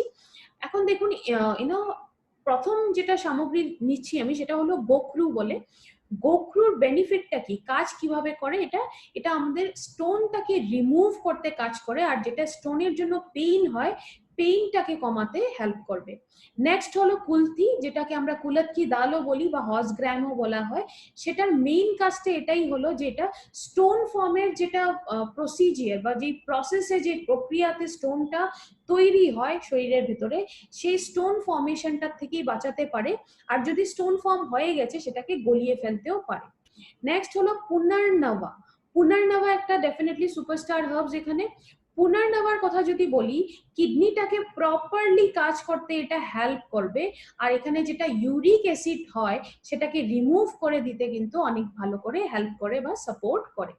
এখন দেখুন, প্রথম যেটা সামগ্রী নিচ্ছি আমি, সেটা হলো গোখরু বলে। গোখরুর বেনিফিটটা কি, কাজ কিভাবে করে, এটা এটা আমাদের স্টোনটাকে রিমুভ করতে কাজ করে, আর যেটা স্টোনের জন্য পেইন হয়, পেইনটাকে কমাতে হেল্প করবে। নেক্সট হলো কুলথি, যেটাকে আমরা কুলত কি দালও বলি বা হর্স গ্রামও বলা হয়। সেটার মেইন কাজটা এটাই হলো যে এটা স্টোন ফর্মের যেটা প্রসিজিয়ার বা যে প্রসেসে, যে প্রক্রিয়াতে স্টোনটা তৈরি হয় শরীরের ভিতরে, সেই স্টোন ফর্মেশনটা থেকেই বাঁচাতে পারে, আর যদি স্টোন ফর্ম হয়ে গেছে সেটাকে গলিয়ে ফেলতেও পারে। নেক্সট হলো পুনর্নবা। পুনর্নবা একটা ডেফিনেটলি সুপারস্টার হার্বস। এখানে পুনর্নবার কথা যদি বলি, কিডনিটাকে প্রপারলি কাজ করতে এটা হেল্প করবে, আর এখানে যেটা ইউরিক অ্যাসিড হয় সেটাকে রিমুভ করে দিতে কিন্তু অনেক ভালো করে হেল্প করে বা সাপোর্ট করে।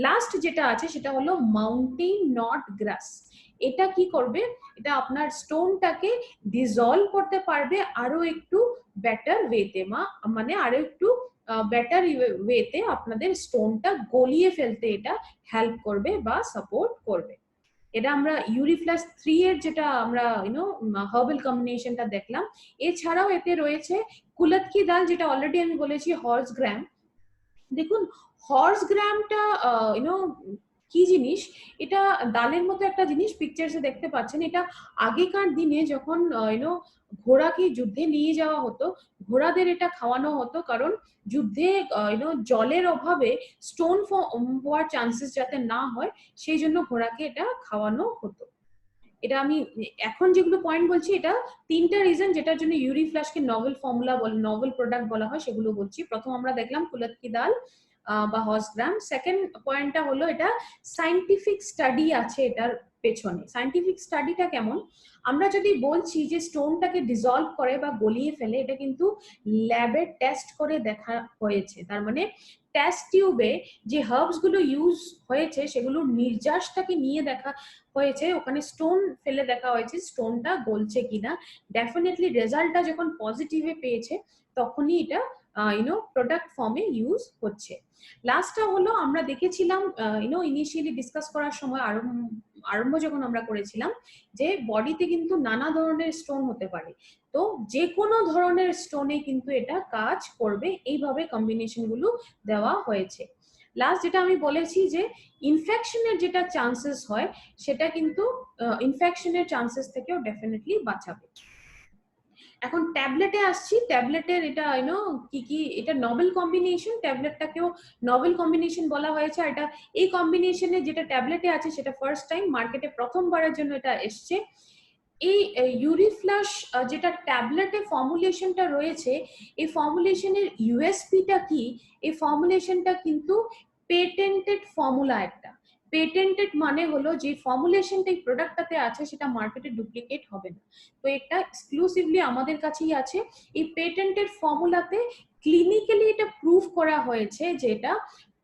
লাস্ট যেটা আছে সেটা হলো মাউন্টেন নট গ্রাস। এটা কি করবে, এটা আপনার স্টোনটাকে ডিসলভ করতে পারবে আরো একটু বেটার ওয়েতে, মানে আরো একটু বেটার ওয়েতে আপনাদের স্টোনটা গলিয়ে ফেলতে এটা হেল্প করবে বা সাপোর্ট করবে। এটা আমরা ইউরিফ্লাস 3 এর যেটা আমরা হার্বাল কম্বিনেশনটা দেখলাম। এছাড়াও এতে রয়েছে কুলত কি দাল, যেটা অলরেডি আমি বলেছি হর্স গ্রাম। দেখুন হর্স গ্রামটা কি জিনিস, এটা ডালের মতো একটা জিনিস, পিকচারসে দেখতে পাচ্ছেন। এটা আগেকার দিনে যখন ঘোড়াকে যুদ্ধে নিয়ে যাওয়া হতো, ঘোড়াদের এটা খাওয়ানো হতো, কারণ যুদ্ধে জলের অভাবে স্টোন হওয়ার চান্সেস যাতে না হয় সেই জন্য ঘোড়াকে এটা খাওয়ানো হতো। এটা আমি এখন যেগুলো পয়েন্ট বলছি, এটা 3টা রিজন যেটার জন্য ইউরিফ্লাশকে নভেল ফর্মুলা বলে, নভেল প্রোডাক্ট বলা হয়, সেগুলো বলছি। প্রথম আমরা দেখলাম কুলত কি দাল বা হর্স গ্রাম। সেকেন্ড পয়েন্টটা হলো এটা সায়েন্টিফিক স্টাডি আছে এটার পেছনে। সায়েন্টিফিক স্টাডিটা কেমন, আমরা যদি বলছি যে স্টোনটাকে ডিসলভ করে বা গলিয়ে ফেলে, এটা কিন্তু ল্যাবে টেস্ট করে দেখা হয়েছে। তার মানে টেস্ট টিউবে যে হার্বস গুলো ইউজ হয়েছে সেগুলোর নির্যাসটাকে নিয়ে দেখা হয়েছে, ওখানে স্টোন ফেলে দেখা হয়েছে স্টোনটা গলছে কিনা। ডেফিনেটলি রেজাল্টটা যখন পজিটিভে পেয়েছে তখনই এটা প্রোডাক্ট ফর্মে ইউজ হচ্ছে। লাস্টটা হলো আমরা দেখেছিলাম ইনিশিয়ালি ডিসকাস করার সময়, আরম্ভ যখন আমরা করেছিলাম, যে বডিতে কিন্তু নানা ধরনের স্টোন হতে পারে, তো যে কোনো ধরনের স্টোনে কিন্তু এটা কাজ করবে, এইভাবে কম্বিনেশন গুলো দেওয়া হয়েছে। লাস্ট যেটা আমি বলেছি যে ইনফেকশনের যেটা চান্সেস হয় সেটা কিন্তু ইনফেকশনের চান্সেস থেকেও ডেফিনেটলি বাঁচাবে। এখন ট্যাবলেটে আসছি। ট্যাবলেটের এটা কি কি, এটা নভেল কম্বিনেশন, ট্যাবলেটটাকেও নভেল কম্বিনেশন বলা হয়েছে। আর এটা এই কম্বিনেশনে যেটা ট্যাবলেটে আছে সেটা ফার্স্ট টাইম মার্কেটে প্রথমবারের জন্য এটা এসছে। এই ইউরিফ্লাশ যেটা ট্যাবলেটে ফর্মুলেশনটা রয়েছে, এই ফর্মুলেশনের ইউএসপিটা কি, এই ফর্মুলেশনটা কিন্তু পেটেন্টেড ফর্মুলা একটা। পেটেন্টেড মানে হলো যে ফর্মুলেশনটা এই প্রোডাক্টটাতে আছে সেটা মার্কেটে ডুপ্লিকেট হবে না, তো এটা এক্সক্লুসিভলি আমাদের কাছেই আছে। এই পেটেন্টেড ফর্মুলাতে ক্লিনিক্যালি এটা প্রুভ করা হয়েছে যে এটা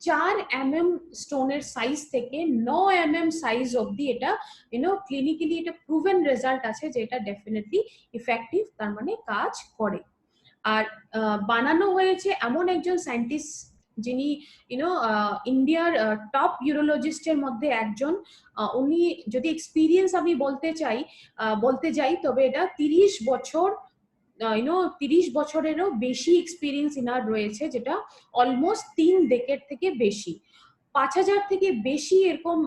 4 mm স্টোনের সাইজ থেকে 9 mm সাইজ অবধি এটা ক্লিনিক্যালি এটা প্রুভেন রেজাল্ট আছে যে এটা ডেফিনেটলি ইফেক্টিভ, তার মানে কাজ করে। আর বানানো হয়েছে এমন একজন সায়েন্টিস্ট যিনি ইন্ডিয়ার টপ ইউরোলজিস্টের মধ্যে একজন। উনি যদি এক্সপিরিয়েন্স আমি বলতে যাই তবে এটা 30 বছর 30 বছরেরও বেশি এক্সপিরিয়েন্স ইনার রয়েছে, যেটা অলমোস্ট 3 ডেকেড থেকে বেশি। 5000 থেকে বেশি এরকম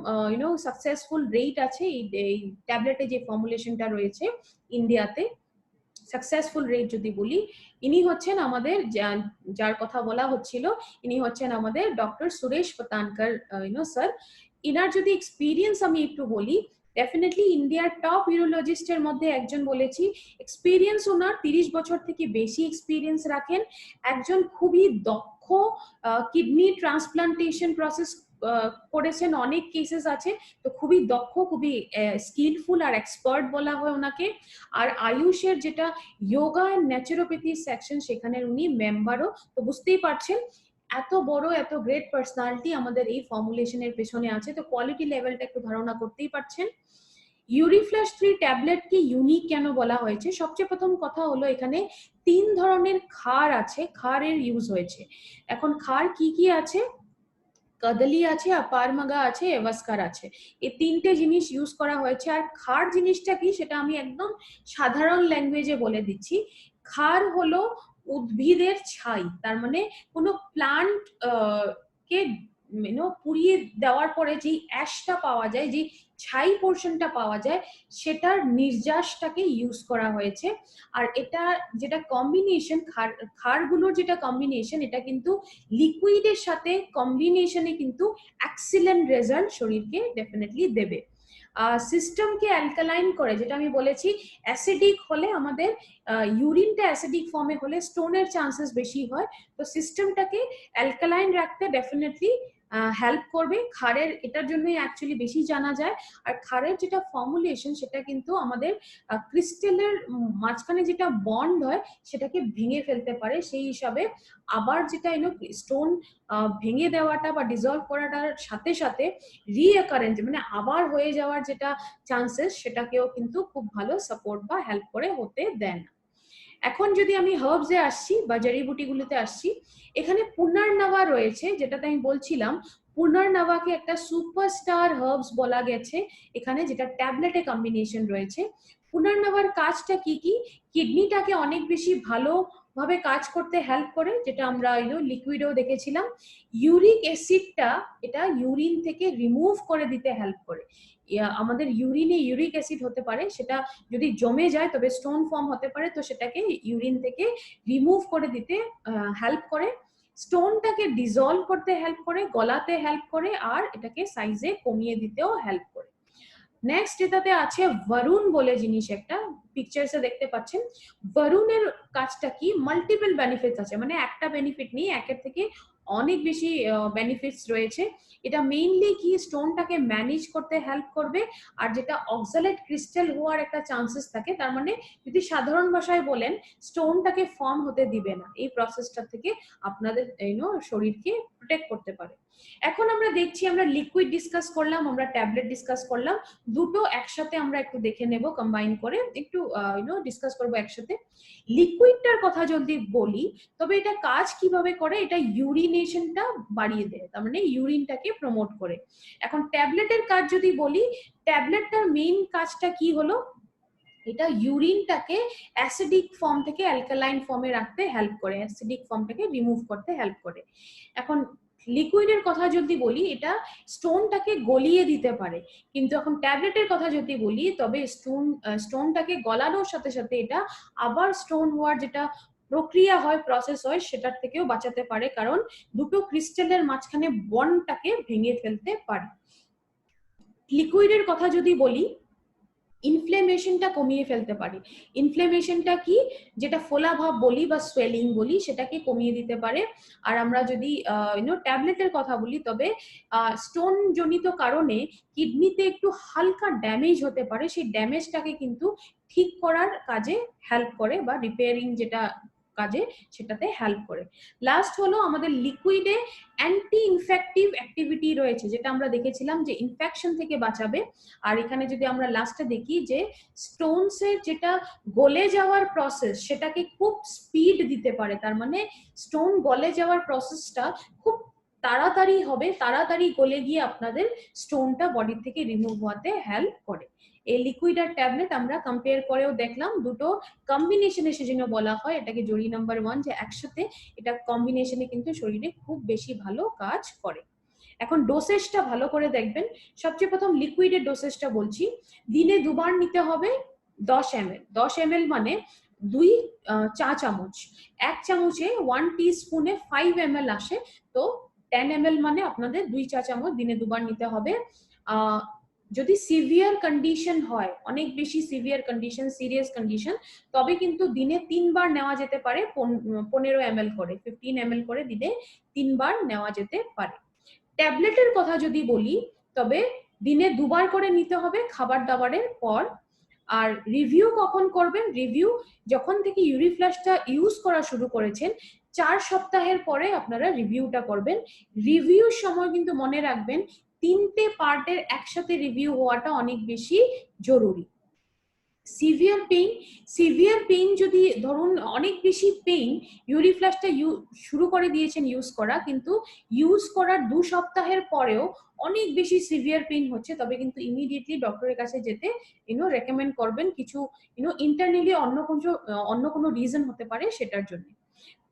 সাকসেসফুল রেট আছে এই ট্যাবলেটে যে ফর্মুলেশনটা রয়েছে ইন্ডিয়াতে। সাকসেসফুল রেট যদি বলি, ইনি হচ্ছেন আমাদের, যার কথা বলা হচ্ছিল, ইনি হচ্ছেন আমাদের ডক্টর সুরেশ পতানকর স্যার। ইনার যদি এক্সপিরিয়েন্স আমি একটু বলি, ডেফিনেটলি ইন্ডিয়ার টপ ইউরোলজিস্টের মধ্যে একজন বলেছি। এক্সপিরিয়েন্স ওনার 30 বছর থেকে বেশি এক্সপিরিয়েন্স রাখেন, একজন খুবই দক্ষ, কিডনি ট্রান্সপ্লান্টেশন প্রসেস করেছেন, অনেক কেসেস আছে, তো খুবই দক্ষ, খুবই স্কিলফুল আর এক্সপার্ট বলা হয় ওনাকে। আর আয়ুষের যেটা যোগা এন্ড ন্যাচুরোপ্যাথি সেকশন, সেখানে উনি মেম্বারও, তো বুঝতেই পারছেন এত বড় এত গ্রেট পার্সোনালিটি আমাদের এই ফর্মুলেশনের পেছনে আছে, তো কোয়ালিটি লেভেলটা একটু ধারণা করতেই পারছেন। ইউরিফ্লাশ 3 ট্যাবলেটকে ইউনিক কেন বলা হয়েছে, সবচেয়ে প্রথম কথা হলো এখানে 3 ধরনের ক্ষার আছে, ক্ষারের ইউজ হয়েছে। এখন ক্ষার কি কি আছে, কদলি আছে, আপারমাগা আছে, এভাস্কার আছে, এই 3টে জিনিস ইউজ করা হয়েছে। আর ক্ষার জিনিসটা কি সেটা আমি একদম সাধারণ ল্যাঙ্গুয়েজে বলে দিচ্ছি। ক্ষার হলো উদ্ভিদের ছাই, তার মানে কোনো প্লান্ট কে পুড়িয়ে দেওয়ার পরে যে অ্যাশটা পাওয়া যায়, যে ছাই পোর্শনটা পাওয়া যায়, সেটার নির্যাসটাকে ইউজ করা হয়েছে। আর এটা যেটা কম্বিনেশন, ক্ষারগুলোর যেটা কম্বিনেশন, এটা কিন্তু লিকুইডের সাথে কম্বিনেশনে কিন্তু এক্সিলেন্ট রেজাল্ট শরীরকে ডেফিনেটলি দেবে। সিস্টেমকে অ্যালকালাইন করে, যেটা আমি বলেছি অ্যাসিডিক হলে আমাদের ইউরিনটা অ্যাসিডিক ফর্মে হলে স্টোনের চান্সেস বেশি হয়, তো সিস্টেমটাকে অ্যালকালাইন রাখতে ডেফিনেটলি হেল্প করবে। ক্ষারের এটার জন্যই অ্যাকচুয়ালি বেশি জানা যায়। আর ক্ষারের যেটা ফর্মুলেশন সেটা কিন্তু আমাদের ক্রিস্টালের মাঝখানে যেটা বন্ড হয় সেটাকে ভেঙে ফেলতে পারে। সেই হিসাবে আবার যেটা স্টোন ভেঙে দেওয়াটা বা ডিজলভ করাটার সাথে সাথে রিঅ্যাকারেন্স মানে আবার হয়ে যাওয়ার যেটা চান্সেস সেটাকেও কিন্তু খুব ভালো সাপোর্ট বা হেল্প করে হতে দেন। এখন যদি আমি হার্বসে আসছি বা জড়িবুটিগুলোতে আসছি, এখানে পুনর্নবা রয়েছে, যেটাতে আমি বলছিলাম পুনর্নবাকে একটা সুপারস্টার হার্বস বলা গেছে এখানে, যেটা ট্যাবলেটে কম্বিনেশন রয়েছে। পুনর্নবার কাজটা কি কি? কিডনিটাকে অনেক বেশি ভালোভাবে কাজ করতে হেল্প করে, যেটা আমরা লিকুইডেও দেখেছিলাম। ইউরিক অ্যাসিডটা এটা ইউরিন থেকে রিমুভ করে দিতে হেল্প করে। আমাদের ইউরিনে ইউরিক অ্যাসিড হতে পারে, সেটা যদি জমে যায় তবে স্টোন ফর্ম হতে পারে, তো সেটাকে ইউরিন থেকে রিমুভ করে দিতে হেল্প করে। স্টোনটাকে ডিজলভ করতে হেল্প করে, গলাতে হেল্প করে, আর এটাকে সাইজে কমিয়ে দিতেও হেল্প করে। নেক্সট এটাতে আছে বরুণ বলে জিনিস, একটা পিকচারসে দেখতে পাচ্ছেন। বরুণের কাজটা কি? মাল্টিপল বেনিফিটস আছে, মানে একটা বেনিফিট নেই, একের থেকে অনেক বেশি বেনিফিটস রয়েছে। এটা মেইনলি কি স্টোনটাকে ম্যানেজ করতে হেল্প করবে, আর যেটা অক্সালেট ক্রিস্টাল হওয়ার একটা চান্সেস থাকে, তার মানে যদি সাধারণ ভাষায় বলেন স্টোনটাকে ফর্ম হতে দিবে না, এই প্রসেসটা থেকে আপনাদের শরীরকে প্রোটেক্ট করতে পারে। এখন আমরা দেখছি, আমরা লিকুইড ডিসকাস করলাম, আমরা ট্যাবলেট ডিসকাস করলাম, দুটো একসাথে আমরা একটু দেখে নেব, কম্বাইন করে একটু ডিসকাস করব একসাথে। লিকুইডটার কথা যদি বলি তবে এটা কাজ কিভাবে করে, এটা ইউরিনেশনটা বাড়িয়ে দেয়, তার মানে ইউরিনটাকে প্রমোট করে। এখন ট্যাবলেটের কাজ যদি বলি, ট্যাবলেটটার মেইন কাজটা কি হলো, এটা ইউরিনটাকে অ্যাসিডিক ফর্ম থেকে অ্যালকালাইন ফর্মে রাখতে হেল্প করে, অ্যাসিডিক ফর্মটাকে রিমুভ করতে হেল্প করে। এখন লিকুইডের কথা যদি বলি, এটা স্টোনটাকে গলিয়ে দিতে পারে, কিন্তু এখন ট্যাবলেটের কথা যদি বলি তবে স্টোনটাকে গলানোর সাথে সাথে এটা আবার স্টোন হওয়ার যেটা প্রক্রিয়া হয়, প্রসেস হয়, সেটার থেকেও বাঁচাতে পারে, কারণ দুটো ক্রিস্টালের মাঝখানে বন্ডটাকে ভেঙে ফেলতে পারে। লিকুইডের কথা যদি বলি, ইনফ্লেমেশনটা কমিয়ে ফেলতে পারে। ইনফ্লেমেশনটা কি, যেটা ফোলাভাব বলি বা সোয়েলিং বলি, সেটাকে কমিয়ে দিতে পারে। আর আমরা যদি ট্যাবলেটের কথা বলি তবে স্টোন জনিত কারণে কিডনিতে একটু হালকা ড্যামেজ হতে পারে, সেই ড্যামেজটাকে কিন্তু ঠিক করার কাজে হেল্প করে, বা রিপেয়ারিং যেটা কাজে সেটাতে হেল্প করে। লাস্ট হলো আমাদের লিকুইডে অ্যান্টি ইনফেক্টিভ অ্যাক্টিভিটি রয়েছে, যেটা আমরা দেখেছিলাম যে ইনফেকশন থেকে বাঁচাবে। আর এখানে যদি আমরা লাস্টে দেখি যে স্টোনসের যেটা গলে যাওয়ার প্রসেস সেটাকে খুব স্পিড দিতে পারে, তার মানে স্টোন গলে যাওয়ার প্রসেসটা খুব তাড়াতাড়ি হবে, তাড়াতাড়ি গলে গিয়ে আপনাদের স্টোনটা বডি থেকে রিমুভ হওয়াতে হেল্প করে। এই লিকুইড আর ট্যাবলেট আমরা কম্পেয়ার করেও দেখলাম, দুটো কম্বিনেশনে সেজন্য বলা হয় এটাকে জড়ি নাম্বার 1, যে একসাথে এটা কম্বিনেশনে কিন্তু শরীরে খুব বেশি ভালো কাজ করে। এখন ডোসেজটা ভালো করে দেখবেন। সবচেয়ে প্রথম লিকুইডের ডোসেজটা বলছি, দিনে 2 বার নিতে হবে 10 ml। 10 ml মানে 2 চা চামচ, এক চামচে 1 টিস্পুনে 5 ml আসে, তো 10 ml মানে আপনাদের 2 চা চামচ দিনে 2 বার নিতে হবে। যদি সিভিয়ার কন্ডিশন হয়, অনেক বেশি সিভিয়ার কন্ডিশন, সিরিয়াস কন্ডিশন, তবে কিন্তু দিনে 3 বার নেওয়া যেতে পারে, 15 ml করে, 15 ml করে দিনে 3 বার নেওয়া যেতে পারে। ট্যাবলেটের কথা যদি বলি তবে দিনে 2 বার করে নিতে হবে খাবার দাবারের পর। আর রিভিউ কখন করবেন? রিভিউ যখন থেকে ইউরিফ্লাশটা ইউজ করা শুরু করেছেন 4 সপ্তাহের পরে আপনারা রিভিউটা করবেন। রিভিউর সময় কিন্তু মনে রাখবেন 3টে পার্টের একসাথে রিভিউ হওয়াটা অনেক বেশি জরুরি। সিভিয়ার পেইন যদি ধরুন অনেক বেশি পেইন, ইউরিফ্লাশটা শুরু করে দিয়েছেন ইউজ করা, কিন্তু ইউজ করার 2 সপ্তাহের পরেও অনেক বেশি সিভিয়ার পেইন হচ্ছে, তবে কিন্তু ইমিডিয়েটলি ডক্টরের কাছে যেতে রেকমেন্ড করবেন। কিছু ইন্টারনালি অন্য কোনো রিজন হতে পারে, সেটার জন্য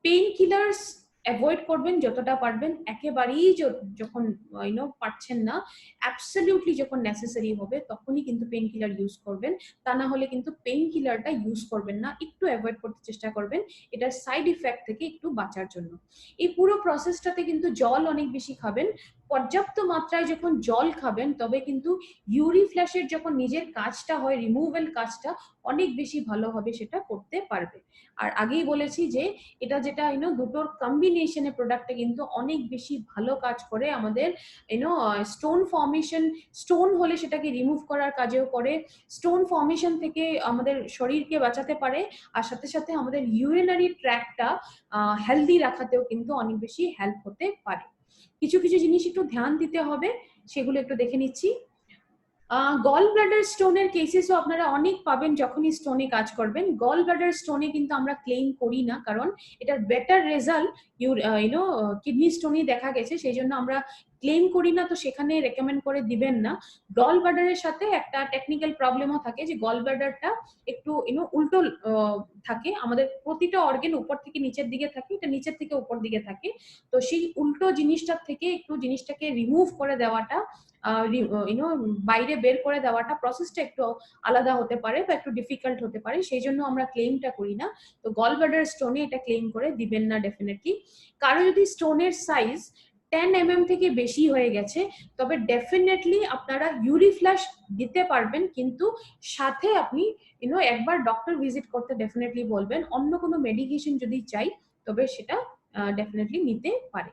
পেইন কিলার্স অ্যাভয়েড করবেন যতটা পারবেন। একেবারেই যখন পারছেন না, অ্যাবসলিউটলি যখন নেসেসারি হবে তখনই কিন্তু পেইন কিলার ইউজ করবেন, তা না হলে কিন্তু পেইন কিলারটা ইউজ করবেন না, একটু অ্যাভয়েড করতে চেষ্টা করবেন এটার সাইড ইফেক্ট থেকে একটু বাঁচার জন্য। এই পুরো প্রসেসটাতে কিন্তু জল অনেক বেশি খাবেন। পর্যাপ্ত মাত্রায় যখন জল খাবেন তবে কিন্তু ইউরিফ্লাশের যখন নিজের কাজটা হয়, রিমুভাল কাজটা অনেক বেশি ভালোভাবে সেটা করতে পারবে। আর আগেই বলেছি যে এটা যেটা দুটোর কম্বিনেশনে প্রোডাক্টটা কিন্তু অনেক বেশি ভালো কাজ করে আমাদের স্টোন ফর্মেশন, স্টোন হলে সেটাকে রিমুভ করার কাজেও করে, স্টোন ফর্মেশন থেকে আমাদের শরীরকে বাঁচাতে পারে, আর সাথে সাথে আমাদের ইউরিনারি ট্র্যাকটা হেলদি রাখাতেও কিন্তু অনেক বেশি হেল্প হতে পারে। কিছু কিছু জিনিস একটু ধ্যান দিতে হবে, সেগুলো একটু দেখে নিচ্ছি। গল ব্লাডার স্টোনের কেসেসও আপনারা অনেক পাবেন যখনই স্টোনে কাজ করবেন। গল ব্লাডার স্টোনে কিন্তু আমরা ক্লেম করি না, কারণ এটার বেটার রেজাল্ট কিডনি স্টোনই দেখা গেছে, সেই জন্য আমরা ক্লেম করি না, তো সেখানে রেকমেন্ড করে দিবেন না। গল ব্লাডারের সাথে একটা টেকনিক্যাল প্রবলেমও থাকে যে গল ব্লাডারটা একটু উল্টো থাকে, আমাদের প্রতিটা অর্গান উপর থেকে নিচের দিকে থাকে, এটা নিচের থেকে উপর দিকে থাকে, তো সেই উল্টো জিনিসটার থেকে একটু জিনিসটাকে রিমুভ করে দেওয়াটা, বাইরে বের করে দেওয়াটা প্রসেসটা একটু আলাদা হতে পারে বা একটু ডিফিকাল্ট হতে পারে, সেই জন্য আমরা ক্লেমটা করি না। তো গল ব্লাডার স্টোনে এটা ক্লেম করে দিবেন না ডেফিনেটলি। কারো যদি স্টোনের সাইজ 10 mm থেকে বেশি হয়ে গেছে, তবে ডেফিনেটলি আপনারা ইউরি ফ্ল্যাশ দিতে পারবেন, কিন্তু সাথে আপনি একবার ডক্টর ভিজিট করতে ডেফিনেটলি বলবেন। অন্য কোনো মেডিকেশন যদি চাই তবে সেটা ডেফিনেটলি নিতে পারে।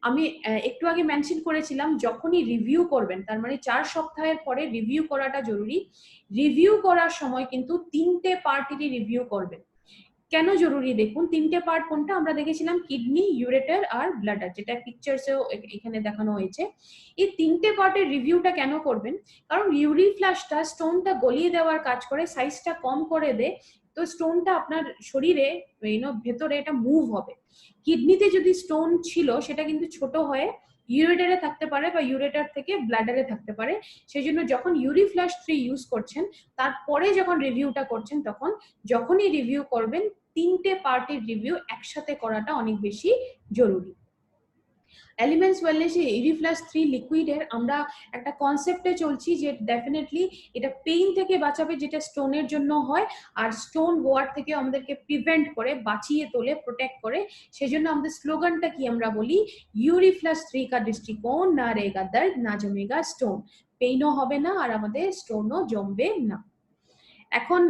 আমি একটু আগে মেনশন করেছিলাম যখনই রিভিউ করবেন, তার মানে 4 সপ্তাহের পরে রিভিউ করাটা জরুরি। রিভিউ করার সময় কিন্তু 3টে পার্টেরই রিভিউ করবেন। কেন জরুরি দেখুন, 3টে পার্ট কোনটা আমরা দেখেছিলাম, কিডনি, ইউরেটার আর ব্লাডার, যেটা পিকচারসেও এখানে দেখানো হয়েছে। এই 3টে পার্টের রিভিউটা কেন করবেন, কারণ ইউরি ফ্ল্যাশটা স্টোনটা গলিয়ে দেওয়ার কাজ করে, সাইজটা কম করে দেয়, তো স্টোনটা আপনার শরীরে ভেতরে এটা মুভ হবে। কিডনিতে যদি স্টোন ছিল সেটা কিন্তু ছোট হয়ে ইউরেটারে থাকতে পারে বা ইউরেটার থেকে ব্লাডারে থাকতে পারে, সেই জন্য যখন ইউরি ফ্ল্যাশ 3 ইউজ করছেন তারপরে যখন রিভিউটা করছেন, তখন যখনই রিভিউ করবেন 3টে পার্টের রিভিউ একসাথে করাটা অনেক বেশি জরুরি। এলিমেন্টস ওয়েলনেসে ইউরিফ্লাস 3 লিকুইডের আমরা একটা কনসেপ্টে চলছি যে ডেফিনেটলি এটা পেইন থেকে বাঁচাবে, যেটা স্টোনের জন্য হয়, আর স্টোন হওয়ার থেকে আমাদেরকে প্রিভেন্ট করে, বাঁচিয়ে তোলে, প্রোটেক্ট করে। সেজন্য আমাদের স্লোগানটা কি আমরা বলি, ইউরিফ্লাস 3 কা দৃষ্টিকোণ, না রেগা দর্দ না জমেগা স্টোন। পেইনও হবে না আর আমাদের স্টোনও জমবে না। এখন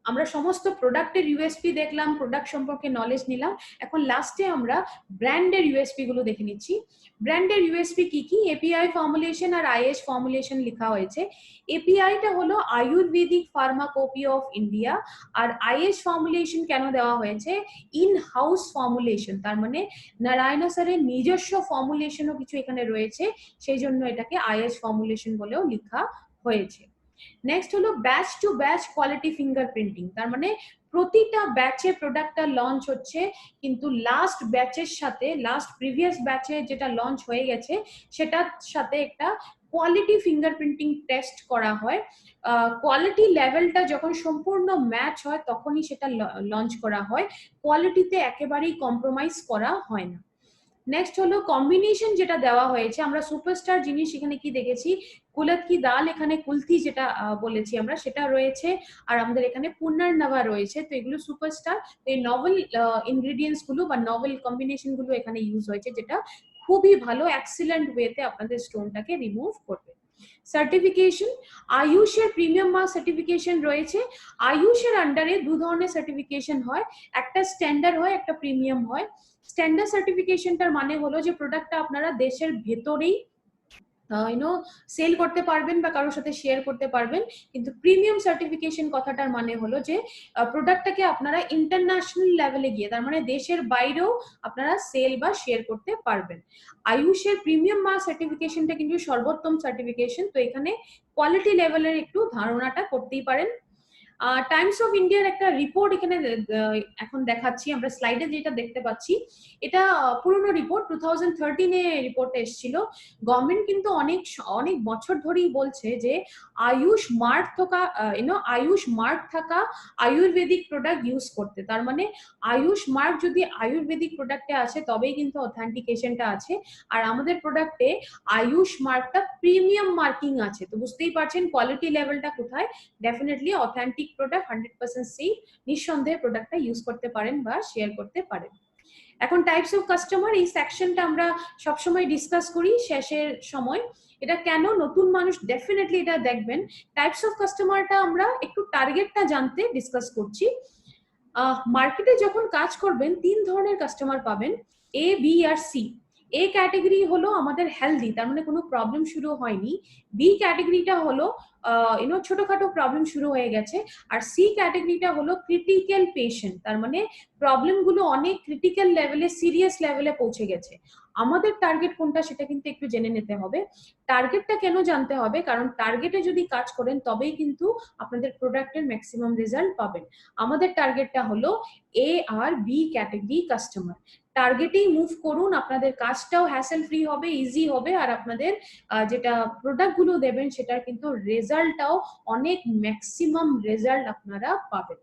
আমরা সমস্ত প্রোডাক্টের ইউএসপি দেখলাম, প্রোডাক্ট সম্পর্কে নলেজ নিলাম। এখন লাস্টে আমরা ব্র্যান্ডের ইউএসপি গুলো দেখে নিচ্ছি। ব্র্যান্ডের ইউএসপি কি কি, এপিআই ফর্মুলেশন আর আইএস ফর্মুলেশন লেখা হয়েছে। এপিআইটা হলো আয়ুর্বেদিক ফার্মাকোপি অফ ইন্ডিয়া, আর আইএস ফর্মুলেশন কেন দেওয়া হয়েছে, ইন হাউস ফর্মুলেশন, তার মানে নারায়ণা স্যারের নিজস্ব ফর্মুলেশনও কিছু এখানে রয়েছে, সেই জন্য এটাকে আইএস ফর্মুলেশন বলেও লেখা হয়েছে। নেক্সট হলো batch to batch quality fingerprinting, তার মানে প্রতিটা ব্যাচে প্রোডাক্টটা লঞ্চ হচ্ছে, কিন্তু লাস্ট ব্যাচের সাথে, লাস্ট প্রিভিয়াস ব্যাচে যেটা লঞ্চ হয়ে গেছে সেটার সাথে একটা কোয়ালিটি ফিঙ্গারপ্রিন্টিং টেস্ট করা হয়। কোয়ালিটি লেভেলটা যখন সম্পূর্ণ ম্যাচ হয় তখনই সেটা লঞ্চ করা হয়, কোয়ালিটিতে একেবারেই কম্প্রোমাইজ করা হয় না। নেক্সট হলো কম্বিনেশন যেটা দেওয়া হয়েছে, আমরা সুপারস্টার জিনিস এখানে কি দেখেছি, কুলত কি দাল, এখানে কুলথি যেটা বলেছি আমরা সেটা রয়েছে, আর আমাদের এখানে পুনর্নবা রয়েছে, তো এগুলো সুপারস্টার। এই নভেল ইনগ্রেডিয়েন্টস গুলো বা নভেল কম্বিনেশন গুলো এখানে ইউজ হয়েছে, যেটা খুবই ভালো, এক্সিলেন্ট ওয়েতে আপনাদের স্টোনটাকে রিমুভ করবে। সার্টিফিকেশন, আয়ুষের প্রিমিয়াম মার্ক সার্টিফিকেশন রয়েছে। আয়ুষের আন্ডারে 2 ধরনের সার্টিফিকেশন হয়, একটা স্ট্যান্ডার্ড হয়, একটা প্রিমিয়াম হয়। স্ট্যান্ডার্ড সার্টিফিকেশনটার মানে হলো যে প্রোডাক্টটা আপনারা দেশের ভেতরেই সেল করতে পারবেন বা কারোর সাথে শেয়ার করতে পারবেন, কিন্তু প্রিমিয়াম সার্টিফিকেশন কথাটার মানে হলো যে প্রোডাক্টটাকে আপনারা ইন্টারন্যাশনাল লেভেলে গিয়ে, তার মানে দেশের বাইরেও আপনারা সেল বা শেয়ার করতে পারবেন। আয়ুষের প্রিমিয়াম মার্ক সার্টিফিকেশনটা কিন্তু সর্বোত্তম সার্টিফিকেশন, তো এখানে কোয়ালিটি লেভেলের একটু ধারণাটা করতেই পারেন। টাইমস অফ ইন্ডিয়ার একটা রিপোর্ট এখানে এখন দেখাচ্ছি, আমরা স্লাইডে যেটা দেখতে পাচ্ছি এটা পুরনো রিপোর্ট, 2013-এ রিপোর্টে এসেছিল। গভর্নমেন্ট কিন্তু অনেক অনেক বছর ধরেই বলছে যে আয়ুষ মার্ক থাকা আয়ুষ মার্ক থাকা আয়ুর্বেদিক প্রোডাক্ট ইউজ করতে, তার মানে আয়ুষ মার্ক যদি আয়ুর্বেদিক প্রোডাক্টে আছে তবেই কিন্তু অথেন্টিকেশনটা আছে, আর আমাদের প্রোডাক্টে আয়ুষ মার্কটা প্রিমিয়াম মার্কিং আছে, তো বুঝতেই পারছেন কোয়ালিটি লেভেলটা কোথায়। ডেফিনেটলি অথেন্টিক প্রোডাক্ট, 100% সেফ, নিঃসন্দেহে প্রোডাক্টটা ইউজ করতে পারেন বা শেয়ার করতে পারেন। এখন টাইপস অফ কাস্টমার, এই সেকশনটা আমরা সবসময় ডিসকাস করি শেষের সময়। এটা কেন নতুন মানুষ ডেফিনেটলি এটা দেখবেন। টাইপস অফ কাস্টমারটা আমরা একটু টার্গেটটা জানতে ডিসকাস করছি। মার্কেটে যখন কাজ করবেন 3 ধরনের কাস্টমার পাবেন, এ, বি আর সি। এ ক্যাটাগরি হলো আমাদের হেলদি, তার মানে কোনো প্রবলেম শুরু হয়নি। বি ক্যাটাগরিটা হলো ছোটখাটো প্রবলেম শুরু হয়ে গেছে। আর সি ক্যাটাগরিটা হলো ক্রিটিক্যাল পেশেন্ট, তার মানে প্রবলেম গুলো অনেক ক্রিটিক্যাল লেভেলে, সিরিয়াস লেভেলে পৌঁছে গেছে। আমাদের টার্গেট কোনটা সেটা কিন্তু একটু জেনে নিতে হবে। টার্গেটটা কেন জানতে হবে, কারণ টার্গেটে যদি কাজ করেন তবেই কিন্তু আপনাদের প্রোডাক্টের ম্যাক্সিমাম রেজাল্ট পাবেন। আমাদের টার্গেটটা হলো এ আর বি ক্যাটাগরি কাস্টমার। টার্গেটেই মুভ করুন, আপনাদের কাজটাও হ্যাসেল ফ্রি হবে, ইজি হবে, আর আপনাদের যেটা প্রোডাক্ট গুলো দেবেন সেটার কিন্তু রেজাল্টটাও অনেক ম্যাক্সিমাম রেজাল্ট আপনারা পাবেন।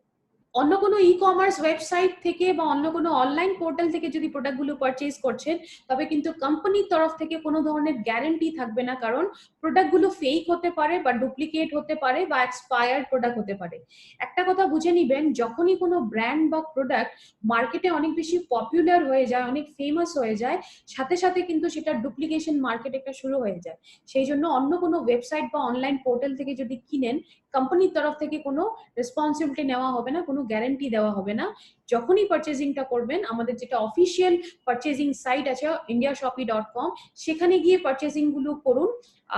অন্য কোনো ই কমার্স ওয়েবসাইট থেকে বা অন্য কোনো অনলাইন পোর্টাল থেকে যদি প্রোডাক্টগুলো পারচেজ করছেন, তবে কিন্তু কোম্পানির তরফ থেকে কোনো ধরনের গ্যারান্টি থাকবে না, কারণ প্রোডাক্টগুলো ফেক হতে পারে বা ডুপ্লিকেট হতে পারে বা এক্সপায়ার্ড প্রোডাক্ট হতে পারে। একটা কথা বুঝে নিবেন, যখনই কোনো ব্র্যান্ড বা প্রোডাক্ট মার্কেটে অনেক বেশি পপুলার হয়ে যায়, অনেক ফেমাস হয়ে যায়, সাথে সাথে কিন্তু সেটা ডুপ্লিকেশন মার্কেট একটা শুরু হয়ে যায়। সেই জন্য অন্য কোনো ওয়েবসাইট বা অনলাইন পোর্টাল থেকে যদি কিনেন, কোম্পানির তরফ থেকে কোনো রেসপন্সিবিলিটি নেওয়া হবে না, কোনো গ্যারান্টি দেওয়া হবে না। যখনই পারচেজিংটা করবেন, আমাদের যেটা অফিসিয়াল পারচেজিং সাইট আছে indiashopee.com, সেখানে গিয়ে পারচেজিং গুলো করুন।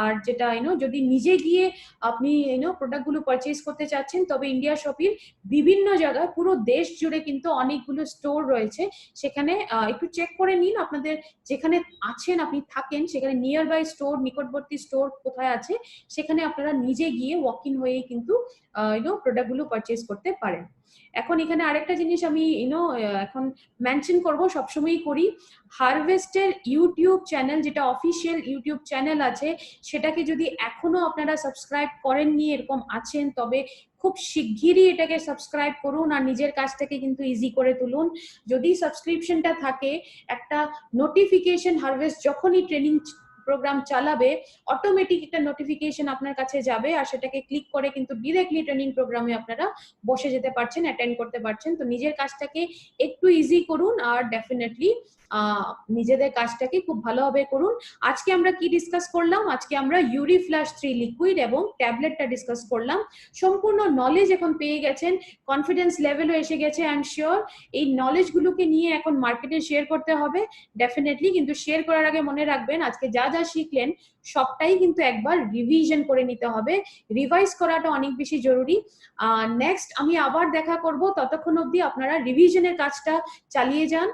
আর যেটা যদি নিজে গিয়ে আপনি প্রোডাক্ট গুলো পারচেজ করতে চাচ্ছেন, তবে ইন্ডিয়া শপির বিভিন্ন জায়গায় পুরো দেশ জুড়ে কিন্তু অনেকগুলো স্টোর রয়েছে। সেখানে একটু চেক করে নিন আপনাদের যেখানে আছেন, আপনি থাকেন সেখানে নিয়ার বাই স্টোর, নিকটবর্তী স্টোর কোথায় আছে, সেখানে আপনারা নিজে গিয়ে ওয়াক ইন হয়ে কিন্তু প্রোডাক্ট গুলো পারচেজ করতে পারেন। এখন এখানে আরেকটা জিনিস আমি এখন মেনশন করব, সবসময়ই করি, হারভেস্টের ইউটিউব চ্যানেল, যেটা অফিসিয়াল ইউটিউব চ্যানেল আছে, সেটাকে যদি এখনো আপনারা সাবস্ক্রাইব করেননি, এরকম আছেন, তবে খুব শিগগিরই এটাকে সাবস্ক্রাইব করুন আর নিজের কাজটাকে কিন্তু ইজি করে তুলুন। যদি সাবস্ক্রিপশনটা থাকে, একটা নোটিফিকেশন হারভেস্ট যখনই ট্রেনিং প্রোগ্রাম চালাবে, অটোমেটিক একটা নোটিফিকেশন আপনার কাছে যাবে, আর সেটাকে ক্লিক করে কিন্তু ডিরেক্টলি ট্রেনিং প্রোগ্রামে আপনারা বসে যেতে পারছেন, অ্যাটেন্ড করতে পারছেন। তো নিজের কাজটাকে একটু ইজি করুন আর ডেফিনেটলি নিজেদের কাজটাকে খুব ভালোভাবে করুন। আজকে আমরা কি ডিসকাস করলাম? আজকে আমরা ইউরি ফ্ল্যাশ 3 লিকুইড এবং ট্যাবলেটটা ডিসকাস করলাম। সম্পূর্ণ নলেজ এখন পেয়ে গেছেন, কনফিডেন্স লেভেলও এসে গেছে। আই এম শিওর এই নলেজ গুলোকে নিয়ে এখন মার্কেটে শেয়ার করতে হবে ডেফিনেটলি। কিন্তু শেয়ার করার আগে মনে রাখবেন, আজকে যা যা শিখলেন সবটাই কিন্তু একবার রিভিশন করে নিতে হবে। রিভাইজ করাটা অনেক বেশি জরুরি। নেক্সট আমি আবার দেখা করব, ততক্ষণ অবধি আপনারা রিভিশনের কাজটা চালিয়ে যান।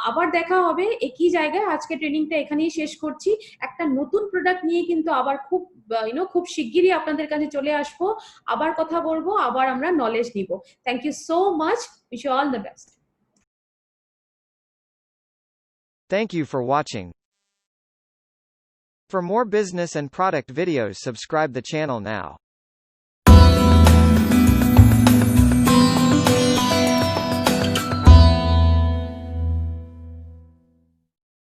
আবার দেখা হবে একই জায়গায়। আজকে ট্রেনিংটা এখানেই শেষ করছি। একটা নতুন প্রোডাক্ট নিয়ে কিন্তু আবার খুব শিগগিরই আপনাদের কাছে চলে আসবো, আবার কথা বলবো, আবার আমরা নলেজ নিব। Thank you so much, wish you all the best. Thank you for watching. For more business and product videos, subscribe the channel now.